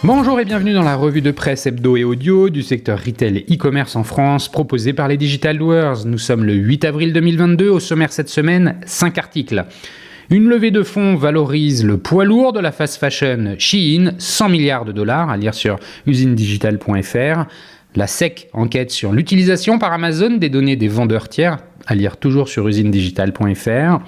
Bonjour et bienvenue dans la revue de presse hebdo et audio du secteur retail et e-commerce en France, proposée par les Digital Doers. Nous sommes le 8 avril 2022, au sommaire cette semaine, 5 articles. Une levée de fonds valorise le poids lourd de la fast fashion Shein, 100 milliards de dollars, à lire sur usinedigital.fr. La SEC enquête sur l'utilisation par Amazon des données des vendeurs tiers, à lire toujours sur usinedigital.fr.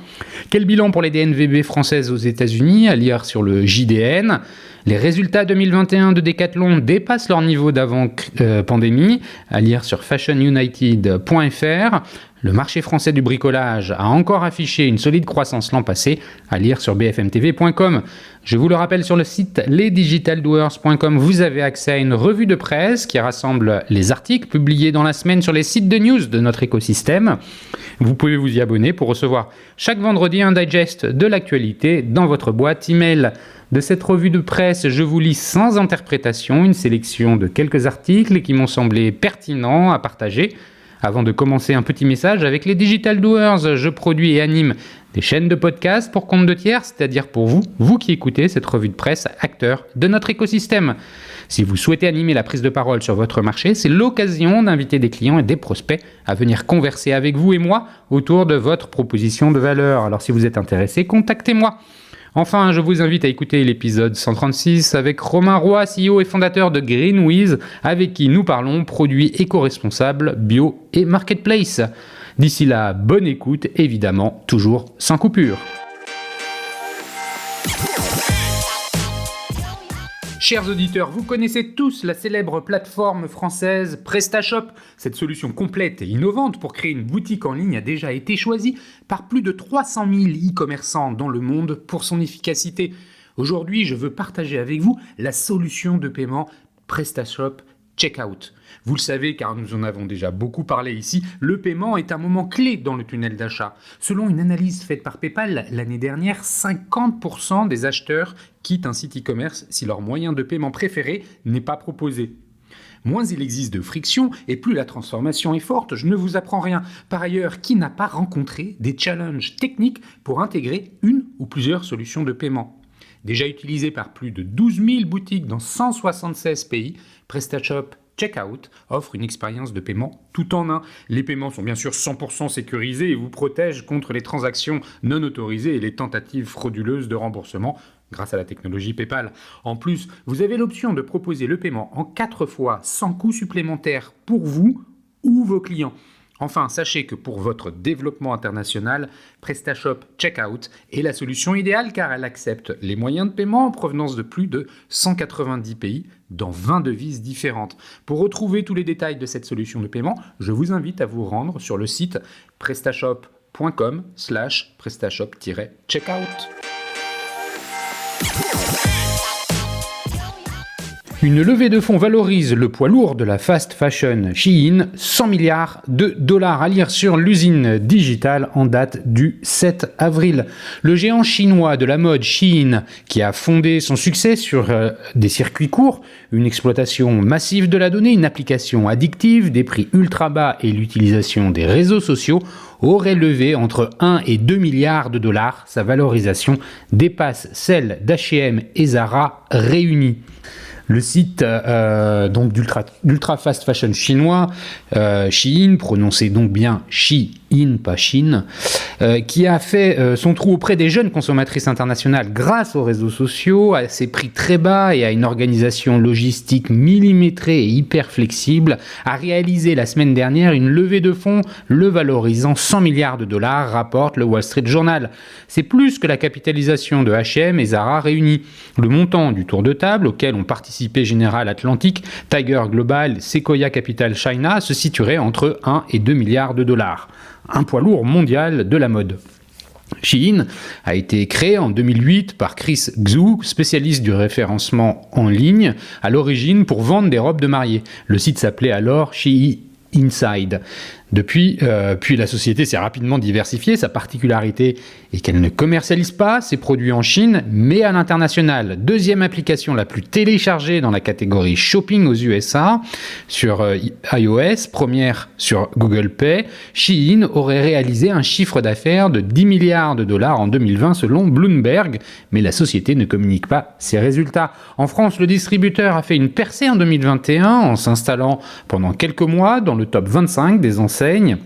Quel bilan pour les DNVB françaises aux États-Unis, à lire sur le JDN. Les résultats 2021 de Decathlon dépassent leur niveau d'avant-pandémie, à lire sur fashionunited.fr. Le marché français du bricolage a encore affiché une solide croissance l'an passé, à lire sur bfmtv.com. Je vous le rappelle, sur le site lesdigitaldoers.com, vous avez accès à une revue de presse qui rassemble les articles publiés dans la semaine sur les sites de news de notre écosystème. Vous pouvez vous y abonner pour recevoir chaque vendredi un digest de l'actualité dans votre boîte email. De cette revue de presse, je vous lis sans interprétation une sélection de quelques articles qui m'ont semblé pertinents à partager. Avant de commencer, un petit message avec les Digital Doers. Je produis et anime des chaînes de podcasts pour compte de tiers, c'est-à-dire pour vous qui écoutez cette revue de presse, acteurs de notre écosystème. Si vous souhaitez animer la prise de parole sur votre marché, c'est l'occasion d'inviter des clients et des prospects à venir converser avec vous et moi autour de votre proposition de valeur. Alors si vous êtes intéressé, contactez-moi. Enfin, je vous invite à écouter l'épisode 136 avec Romain Roy, CEO et fondateur de Greenwiz, avec qui nous parlons produits éco-responsables, bio et marketplace. D'ici là, bonne écoute, évidemment, toujours sans coupure. Chers auditeurs, vous connaissez tous la célèbre plateforme française PrestaShop. Cette solution complète et innovante pour créer une boutique en ligne a déjà été choisie par plus de 300 000 e-commerçants dans le monde pour son efficacité. Aujourd'hui, je veux partager avec vous la solution de paiement PrestaShop Checkout. Vous le savez car nous en avons déjà beaucoup parlé ici, le paiement est un moment clé dans le tunnel d'achat. Selon une analyse faite par PayPal l'année dernière, 50% des acheteurs quittent un site e-commerce si leur moyen de paiement préféré n'est pas proposé. Moins il existe de friction et plus la transformation est forte, je ne vous apprends rien. Par ailleurs, qui n'a pas rencontré des challenges techniques pour intégrer une ou plusieurs solutions de paiement ? Déjà utilisé par plus de 12 000 boutiques dans 176 pays, PrestaShop Checkout offre une expérience de paiement tout en un. Les paiements sont bien sûr 100% sécurisés et vous protègent contre les transactions non autorisées et les tentatives frauduleuses de remboursement grâce à la technologie PayPal. En plus, vous avez l'option de proposer le paiement en 4 fois sans coût supplémentaire pour vous ou vos clients. Enfin, sachez que pour votre développement international, PrestaShop Checkout est la solution idéale car elle accepte les moyens de paiement en provenance de plus de 190 pays dans 20 devises différentes. Pour retrouver tous les détails de cette solution de paiement, je vous invite à vous rendre sur le site prestashop.com/prestashop-checkout. Une levée de fonds valorise le poids lourd de la fast fashion Shein, 100 milliards de dollars, à lire sur l'usine digitale en date du 7 avril. Le géant chinois de la mode Shein, qui a fondé son succès sur des circuits courts, une exploitation massive de la donnée, une application addictive, des prix ultra bas et l'utilisation des réseaux sociaux, aurait levé entre 1 et 2 milliards de dollars. Sa valorisation dépasse celle d'H&M et Zara réunis. Le site donc d'ultra fast fashion chinois, Shein, prononcé donc bien Shein, pas Chine, qui a fait son trou auprès des jeunes consommatrices internationales grâce aux réseaux sociaux, à ses prix très bas et à une organisation logistique millimétrée et hyper flexible, a réalisé la semaine dernière une levée de fonds le valorisant 100 milliards de dollars, rapporte le Wall Street Journal. C'est plus que la capitalisation de H&M et Zara réunis. Le montant du tour de table, auquel ont participé General Atlantic, Tiger Global, Sequoia Capital China, se situerait entre 1 et 2 milliards de dollars. Un poids lourd mondial de la mode. Shein a été créé en 2008 par Chris Xu, spécialiste du référencement en ligne, à l'origine pour vendre des robes de mariée. Le site s'appelait alors Shein Inside. Puis la société s'est rapidement diversifiée. Sa particularité est qu'elle ne commercialise pas ses produits en Chine, mais à l'international. Deuxième application la plus téléchargée dans la catégorie shopping aux USA sur iOS, première sur Google Pay. Shein aurait réalisé un chiffre d'affaires de 10 milliards de dollars en 2020 selon Bloomberg, mais la société ne communique pas ses résultats. En France, le distributeur a fait une percée en 2021 en s'installant pendant quelques mois dans le top 25 des enseignes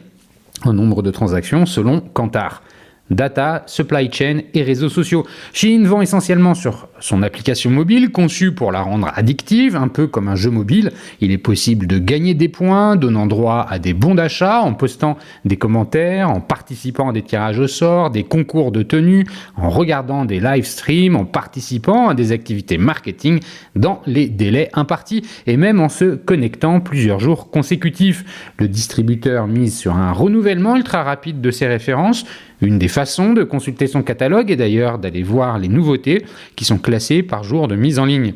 en nombre de transactions selon Kantar. Data, supply chain et réseaux sociaux. Shein vend essentiellement sur son application mobile conçue pour la rendre addictive, un peu comme un jeu mobile. Il est possible de gagner des points, donnant droit à des bons d'achat, en postant des commentaires, en participant à des tirages au sort, des concours de tenue, en regardant des live streams, en participant à des activités marketing dans les délais impartis et même en se connectant plusieurs jours consécutifs. Le distributeur mise sur un renouvellement ultra rapide de ses références. Une des façons de consulter son catalogue est d'ailleurs d'aller voir les nouveautés qui sont classées par jour de mise en ligne.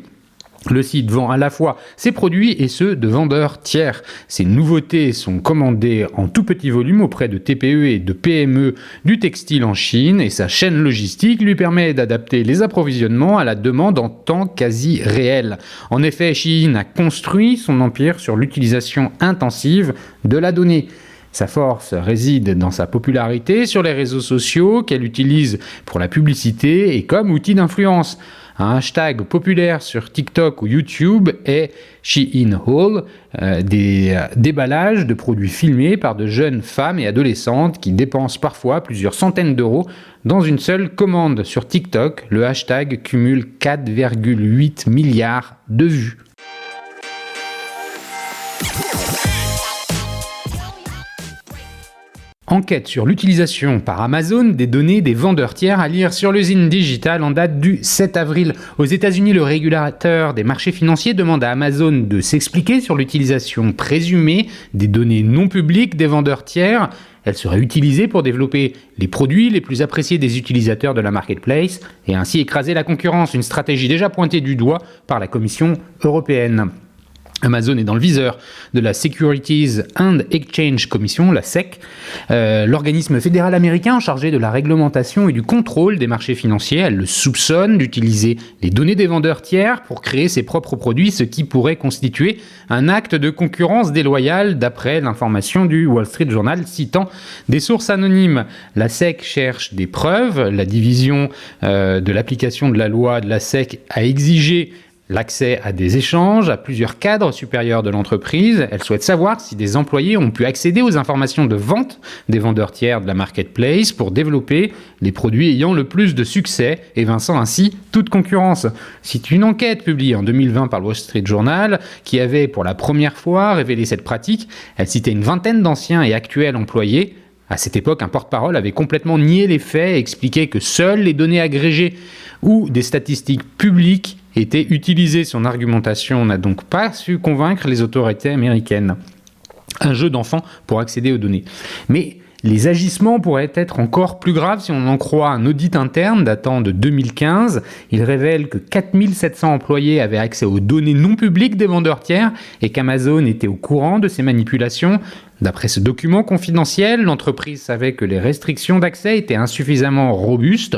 Le site vend à la fois ses produits et ceux de vendeurs tiers. Ces nouveautés sont commandées en tout petit volume auprès de TPE et de PME du textile en Chine et sa chaîne logistique lui permet d'adapter les approvisionnements à la demande en temps quasi réel. En effet, Shein a construit son empire sur l'utilisation intensive de la donnée. Sa force réside dans sa popularité sur les réseaux sociaux qu'elle utilise pour la publicité et comme outil d'influence. Un hashtag populaire sur TikTok ou YouTube est Shein Haul, des déballages de produits filmés par de jeunes femmes et adolescentes qui dépensent parfois plusieurs centaines d'euros dans une seule commande. Sur TikTok, le hashtag cumule 4,8 milliards de vues. Enquête sur l'utilisation par Amazon des données des vendeurs tiers à lire sur l'usine digitale en date du 7 avril. Aux États-Unis, le régulateur des marchés financiers demande à Amazon de s'expliquer sur l'utilisation présumée des données non publiques des vendeurs tiers. Elle serait utilisée pour développer les produits les plus appréciés des utilisateurs de la marketplace et ainsi écraser la concurrence, une stratégie déjà pointée du doigt par la Commission européenne. Amazon est dans le viseur de la Securities and Exchange Commission, la SEC, l'organisme fédéral américain chargé de la réglementation et du contrôle des marchés financiers. Elle le soupçonne d'utiliser les données des vendeurs tiers pour créer ses propres produits, ce qui pourrait constituer un acte de concurrence déloyale d'après l'information du Wall Street Journal citant des sources anonymes. La SEC cherche des preuves. La division de l'application de la loi de la SEC a exigé l'accès à des échanges, à plusieurs cadres supérieurs de l'entreprise. Elle souhaite savoir si des employés ont pu accéder aux informations de vente des vendeurs tiers de la marketplace pour développer les produits ayant le plus de succès, évinçant ainsi toute concurrence. C'est une enquête publiée en 2020 par le Wall Street Journal qui avait pour la première fois révélé cette pratique. Elle citait une vingtaine d'anciens et actuels employés. À cette époque, un porte-parole avait complètement nié les faits et expliqué que seules les données agrégées ou des statistiques publiques étaient utilisées. Son argumentation n'a donc pas su convaincre les autorités américaines. Un jeu d'enfant pour accéder aux données. Mais les agissements pourraient être encore plus graves si on en croit un audit interne datant de 2015. Il révèle que 4700 employés avaient accès aux données non publiques des vendeurs tiers et qu'Amazon était au courant de ces manipulations. D'après ce document confidentiel, l'entreprise savait que les restrictions d'accès étaient insuffisamment robustes.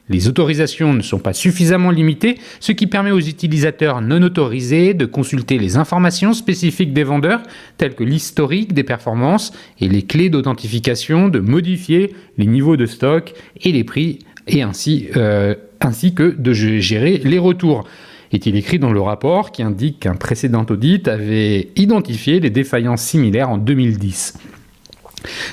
Les autorisations ne sont pas suffisamment limitées, ce qui permet aux utilisateurs non autorisés de consulter les informations spécifiques des vendeurs, telles que l'historique des performances et les clés d'authentification, de modifier les niveaux de stock et les prix, et ainsi que de gérer les retours. Est-il écrit dans le rapport qui indique qu'un précédent audit avait identifié les défaillances similaires en 2010.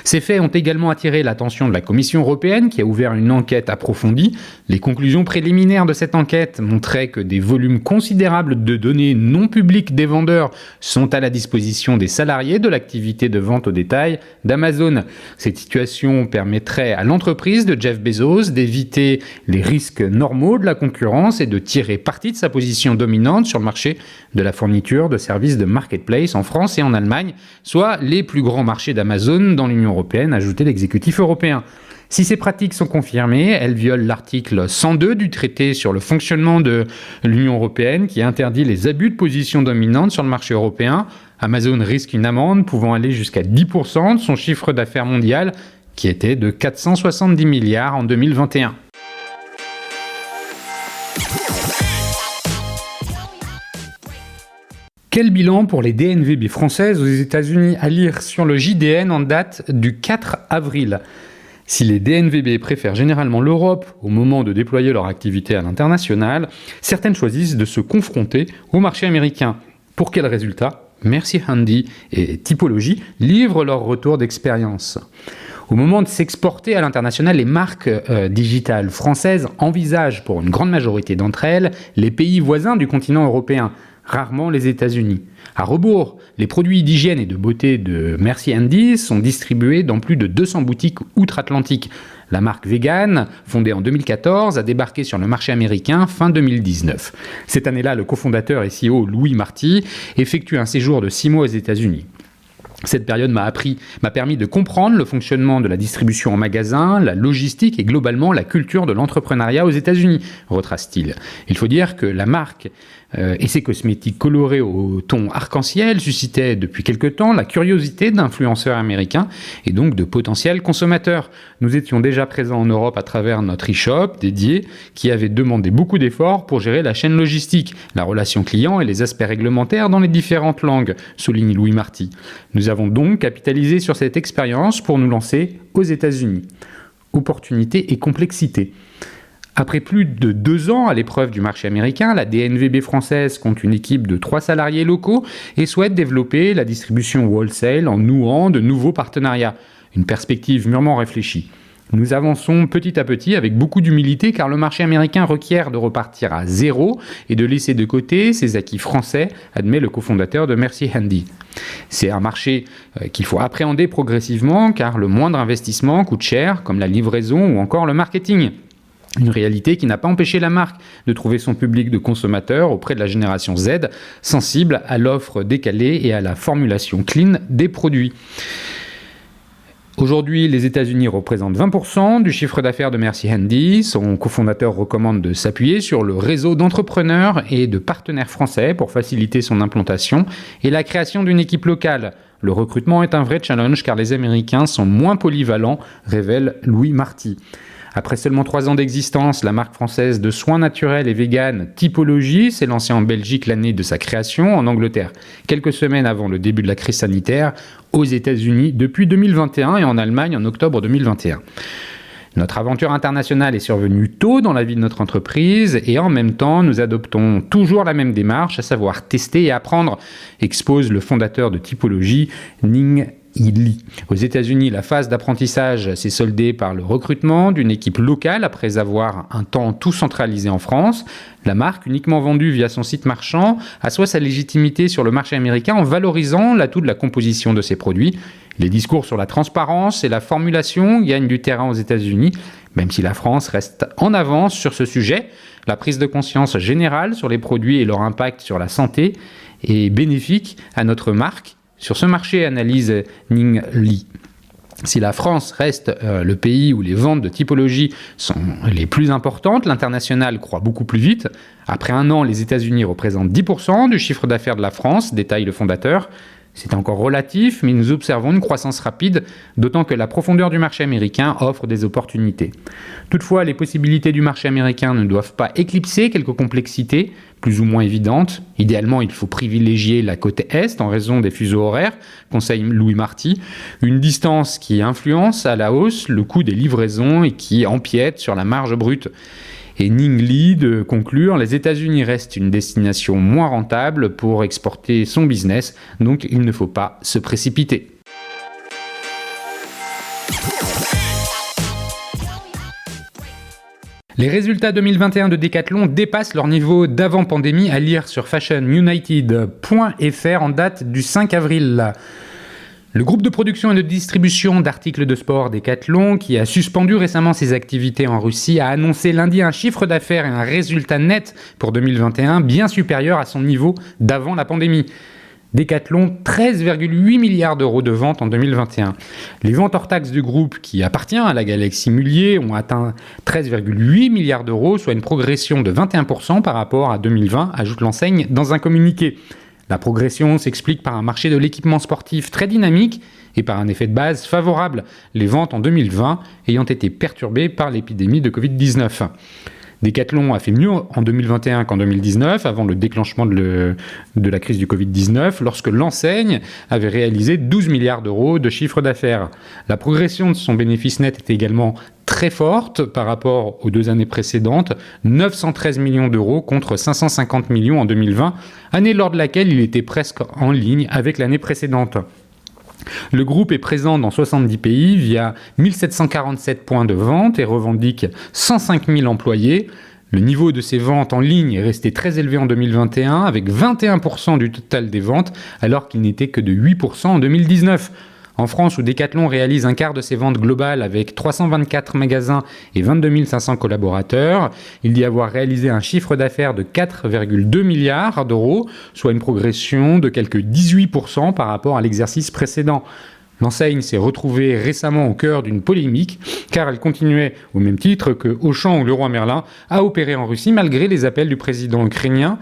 Ces faits ont également attiré l'attention de la Commission européenne qui a ouvert une enquête approfondie. Les conclusions préliminaires de cette enquête montraient que des volumes considérables de données non publiques des vendeurs sont à la disposition des salariés de l'activité de vente au détail d'Amazon. Cette situation permettrait à l'entreprise de Jeff Bezos d'éviter les risques normaux de la concurrence et de tirer parti de sa position dominante sur le marché de la fourniture de services de marketplace en France et en Allemagne, soit les plus grands marchés d'Amazon dans l'Union européenne, ajoutait l'exécutif européen. Si ces pratiques sont confirmées, elles violent l'article 102 du traité sur le fonctionnement de l'Union européenne qui interdit les abus de position dominante sur le marché européen. Amazon risque une amende pouvant aller jusqu'à 10% de son chiffre d'affaires mondial, qui était de 470 milliards en 2021. Quel bilan pour les DNVB françaises aux États-Unis à lire sur le JDN en date du 4 avril. Si les DNVB préfèrent généralement l'Europe au moment de déployer leur activité à l'international, certaines choisissent de se confronter au marché américain. Pour quel résultat ? Merci Handy et Typologie livrent leur retour d'expérience. Au moment de s'exporter à l'international, les marques digitales françaises envisagent pour une grande majorité d'entre elles les pays voisins du continent européen, rarement les États-Unis. À rebours, les produits d'hygiène et de beauté de Merci Handy sont distribués dans plus de 200 boutiques outre-Atlantique. La marque Vegan, fondée en 2014, a débarqué sur le marché américain fin 2019. Cette année-là, le cofondateur et CEO Louis Marty effectue un séjour de 6 mois aux États-Unis. Cette période m'a permis de comprendre le fonctionnement de la distribution en magasin, la logistique et globalement la culture de l'entrepreneuriat aux États-Unis, retrace-t-il. Il faut dire que la marque et ses cosmétiques colorés au ton arc-en-ciel suscitaient depuis quelque temps la curiosité d'influenceurs américains et donc de potentiels consommateurs. Nous étions déjà présents en Europe à travers notre e-shop dédié qui avait demandé beaucoup d'efforts pour gérer la chaîne logistique, la relation client et les aspects réglementaires dans les différentes langues, souligne Louis Marty. Nous avons donc capitalisé sur cette expérience pour nous lancer aux États-Unis. Opportunité et complexité. Après plus de 2 ans à l'épreuve du marché américain, la DNVB française compte une équipe de 3 salariés locaux et souhaite développer la distribution wholesale en nouant de nouveaux partenariats. Une perspective mûrement réfléchie. Nous avançons petit à petit avec beaucoup d'humilité car le marché américain requiert de repartir à zéro et de laisser de côté ses acquis français, admet le cofondateur de Merci Handy. C'est un marché qu'il faut appréhender progressivement car le moindre investissement coûte cher, comme la livraison ou encore le marketing. Une réalité qui n'a pas empêché la marque de trouver son public de consommateurs auprès de la génération Z, sensible à l'offre décalée et à la formulation clean des produits. Aujourd'hui, les États-Unis représentent 20% du chiffre d'affaires de Merci Handy. Son cofondateur recommande de s'appuyer sur le réseau d'entrepreneurs et de partenaires français pour faciliter son implantation et la création d'une équipe locale. Le recrutement est un vrai challenge car les Américains sont moins polyvalents, révèle Louis Marty. Après seulement 3 ans d'existence, la marque française de soins naturels et vegan Typologie s'est lancée en Belgique l'année de sa création, en Angleterre quelques semaines avant le début de la crise sanitaire, aux États-Unis depuis 2021 et en Allemagne en octobre 2021. Notre aventure internationale est survenue tôt dans la vie de notre entreprise et en même temps, nous adoptons toujours la même démarche, à savoir tester et apprendre, expose le fondateur de Typologie, Ning Li. Aux États-Unis, la phase d'apprentissage s'est soldée par le recrutement d'une équipe locale après avoir un temps tout centralisé en France. La marque, uniquement vendue via son site marchand, assoit sa légitimité sur le marché américain en valorisant l'atout de la composition de ses produits. Les discours sur la transparence et la formulation gagnent du terrain aux États-Unis, même si la France reste en avance sur ce sujet. La prise de conscience générale sur les produits et leur impact sur la santé est bénéfique à notre marque. Sur ce marché, analyse Ning Li. Si la France reste le pays où les ventes de Typologie sont les plus importantes, l'international croît beaucoup plus vite. Après 1 an, les États-Unis représentent 10% du chiffre d'affaires de la France, détaille le fondateur. C'est encore relatif, mais nous observons une croissance rapide, d'autant que la profondeur du marché américain offre des opportunités. Toutefois, les possibilités du marché américain ne doivent pas éclipser quelques complexités, plus ou moins évidentes. Idéalement, il faut privilégier la côte Est en raison des fuseaux horaires, conseille Louis Marty, une distance qui influence à la hausse le coût des livraisons et qui empiète sur la marge brute. Et Ning Li de conclure, les États-Unis restent une destination moins rentable pour exporter son business, donc il ne faut pas se précipiter. Les résultats 2021 de Decathlon dépassent leur niveau d'avant-pandémie, à lire sur fashionunited.fr en date du 5 avril. Le groupe de production et de distribution d'articles de sport Decathlon, qui a suspendu récemment ses activités en Russie, a annoncé lundi un chiffre d'affaires et un résultat net pour 2021 bien supérieur à son niveau d'avant la pandémie. Decathlon, 13,8 milliards d'euros de ventes en 2021. Les ventes hors taxes du groupe, qui appartient à la galaxie Mullier, ont atteint 13,8 milliards d'euros, soit une progression de 21% par rapport à 2020, ajoute l'enseigne dans un communiqué. La progression s'explique par un marché de l'équipement sportif très dynamique et par un effet de base favorable, les ventes en 2020 ayant été perturbées par l'épidémie de Covid-19. Decathlon a fait mieux en 2021 qu'en 2019, avant le déclenchement de la crise du Covid-19, lorsque l'enseigne avait réalisé 12 milliards d'euros de chiffre d'affaires. La progression de son bénéfice net est également très forte par rapport aux 2 années précédentes, 913 millions d'euros contre 550 millions en 2020, année lors de laquelle il était presque en ligne avec l'année précédente. Le groupe est présent dans 70 pays via 1747 points de vente et revendique 105 000 employés. Le niveau de ces ventes en ligne est resté très élevé en 2021 avec 21% du total des ventes alors qu'il n'était que de 8% en 2019. En France, où Decathlon réalise un quart de ses ventes globales avec 324 magasins et 22 500 collaborateurs, il dit avoir réalisé un chiffre d'affaires de 4,2 milliards d'euros, soit une progression de quelques 18% par rapport à l'exercice précédent. L'enseigne s'est retrouvée récemment au cœur d'une polémique, car elle continuait, au même titre que Auchan ou Leroy Merlin, à opérer en Russie malgré les appels du président ukrainien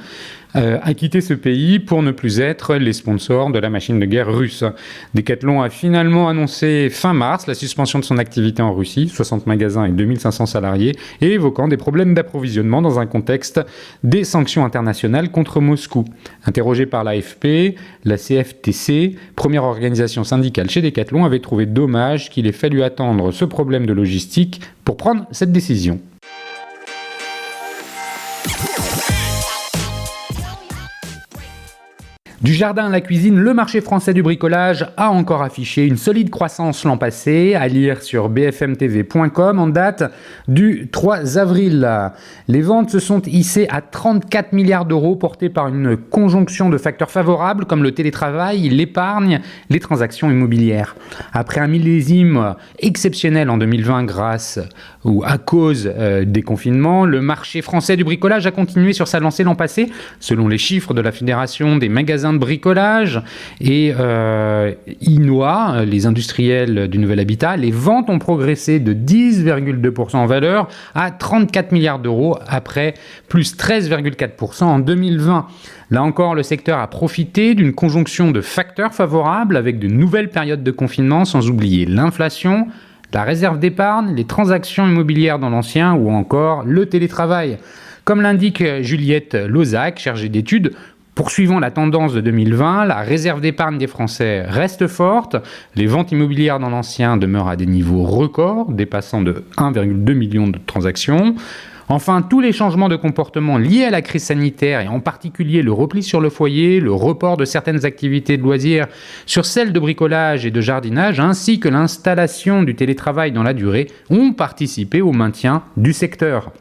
à quitter ce pays pour ne plus être les sponsors de la machine de guerre russe. Decathlon a finalement annoncé fin mars la suspension de son activité en Russie, 60 magasins et 2500 salariés, et évoquant des problèmes d'approvisionnement dans un contexte des sanctions internationales contre Moscou. Interrogée par l'AFP, la CFTC, première organisation syndicale chez Decathlon, avait trouvé dommage qu'il ait fallu attendre ce problème de logistique pour prendre cette décision. Du jardin à la cuisine, le marché français du bricolage a encore affiché une solide croissance l'an passé, à lire sur bfmtv.com en date du 3 avril. Les ventes se sont hissées à 34 milliards d'euros, portées par une conjonction de facteurs favorables comme le télétravail, l'épargne, les transactions immobilières. Après un millésime exceptionnel en 2020 grâce ou à cause des confinements, le marché français du bricolage a continué sur sa lancée l'an passé. Selon les chiffres de la Fédération des magasins de bricolage et INOA, les industriels du nouvel habitat, les ventes ont progressé de 10,2% en valeur à 34 milliards d'euros après plus 13,4% en 2020. Là encore, le secteur a profité d'une conjonction de facteurs favorables avec de nouvelles périodes de confinement, sans oublier l'inflation, la réserve d'épargne, les transactions immobilières dans l'ancien ou encore le télétravail. Comme l'indique Juliette Lozac, chargée d'études, poursuivant la tendance de 2020, la réserve d'épargne des Français reste forte, les ventes immobilières dans l'ancien demeurent à des niveaux records, dépassant de 1,2 million de transactions. Enfin, tous les changements de comportement liés à la crise sanitaire et en particulier le repli sur le foyer, le report de certaines activités de loisirs sur celles de bricolage et de jardinage, ainsi que l'installation du télétravail dans la durée, ont participé au maintien du secteur.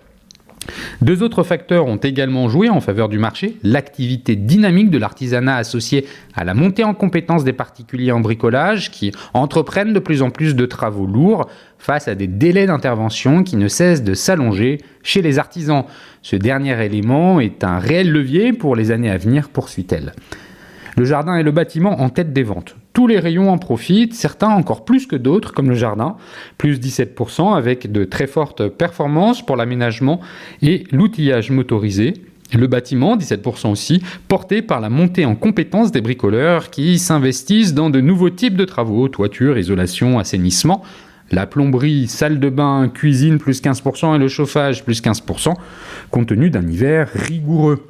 2 autres facteurs ont également joué en faveur du marché, l'activité dynamique de l'artisanat associée à la montée en compétences des particuliers en bricolage qui entreprennent de plus en plus de travaux lourds face à des délais d'intervention qui ne cessent de s'allonger chez les artisans. Ce dernier élément est un réel levier pour les années à venir, poursuit-elle. Le jardin et le bâtiment en tête des ventes. Tous les rayons en profitent, certains encore plus que d'autres, comme le jardin, plus 17%, avec de très fortes performances pour l'aménagement et l'outillage motorisé. Le bâtiment, 17% aussi, porté par la montée en compétences des bricoleurs qui s'investissent dans de nouveaux types de travaux, toiture, isolation, assainissement. La plomberie, salle de bain, cuisine, plus 15% et le chauffage, plus 15%, compte tenu d'un hiver rigoureux.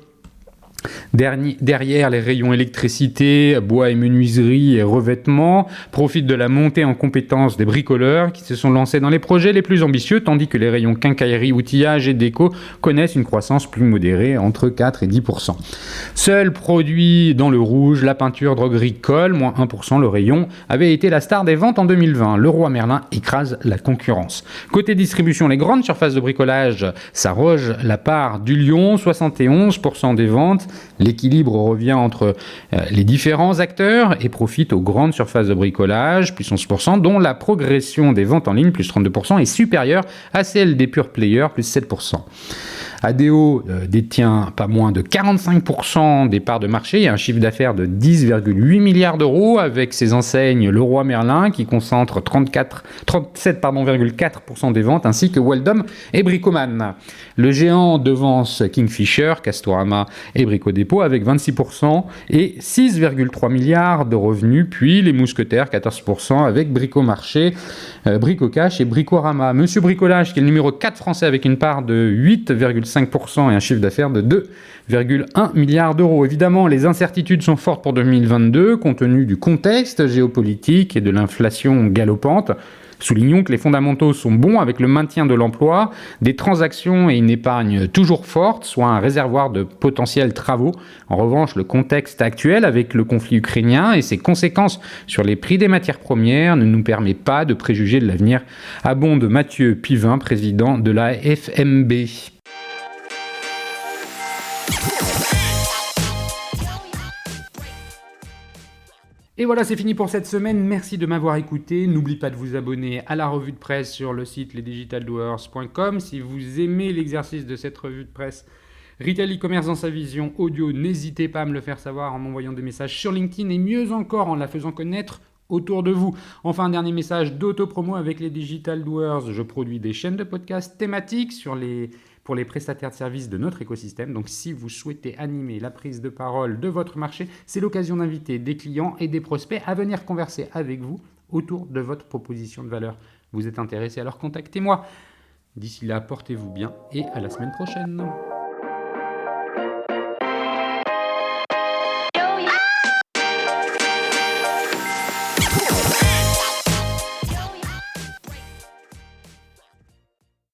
Derrière, les rayons électricité, bois et menuiserie et revêtements profitent de la montée en compétences des bricoleurs qui se sont lancés dans les projets les plus ambitieux, tandis que les rayons quincaillerie, outillage et déco connaissent une croissance plus modérée, entre 4 et 10%. Seul produit dans le rouge, la peinture, droguerie, colle, moins 1%, le rayon avait été la star des ventes en 2020. Leroy Merlin écrase la concurrence. Côté distribution, les grandes surfaces de bricolage s'arrogent la part du lion, 71% des ventes. L'équilibre revient entre les différents acteurs et profite aux grandes surfaces de bricolage, plus 11%, dont la progression des ventes en ligne, plus 32%, est supérieure à celle des pure players, plus 7%. ADO détient pas moins de 45% des parts de marché et un chiffre d'affaires de 10,8 milliards d'euros avec ses enseignes Leroy Merlin qui concentre 37,4% des ventes ainsi que Weldom et Bricoman. Le géant devance Kingfisher, Castorama et Brico Dépôt avec 26% et 6,3 milliards de revenus, puis les mousquetaires 14% avec Bricomarché, Bricocash et Bricorama. Monsieur Bricolage qui est le numéro 4 français avec une part de 8,5% et un chiffre d'affaires de 2,1 milliards d'euros. Évidemment, les incertitudes sont fortes pour 2022 compte tenu du contexte géopolitique et de l'inflation galopante. Soulignons que les fondamentaux sont bons avec le maintien de l'emploi, des transactions et une épargne toujours forte, soit un réservoir de potentiels travaux. En revanche, le contexte actuel avec le conflit ukrainien et ses conséquences sur les prix des matières premières ne nous permet pas de préjuger de l'avenir, abonde Mathieu Pivin, président de la FMB. Et voilà, c'est fini pour cette semaine. Merci de m'avoir écouté. N'oubliez pas de vous abonner à la revue de presse sur le site lesdigitaldoers.com. Si vous aimez l'exercice de cette revue de presse Retail e-commerce dans sa vision audio, n'hésitez pas à me le faire savoir en m'envoyant des messages sur LinkedIn et mieux encore en la faisant connaître autour de vous. Enfin, un dernier message d'auto-promo avec les Digital Doers. Je produis des chaînes de podcasts thématiques pour les prestataires de services de notre écosystème. Donc, si vous souhaitez animer la prise de parole de votre marché, c'est l'occasion d'inviter des clients et des prospects à venir converser avec vous autour de votre proposition de valeur. Vous êtes intéressé, alors contactez-moi. D'ici là, portez-vous bien et à la semaine prochaine.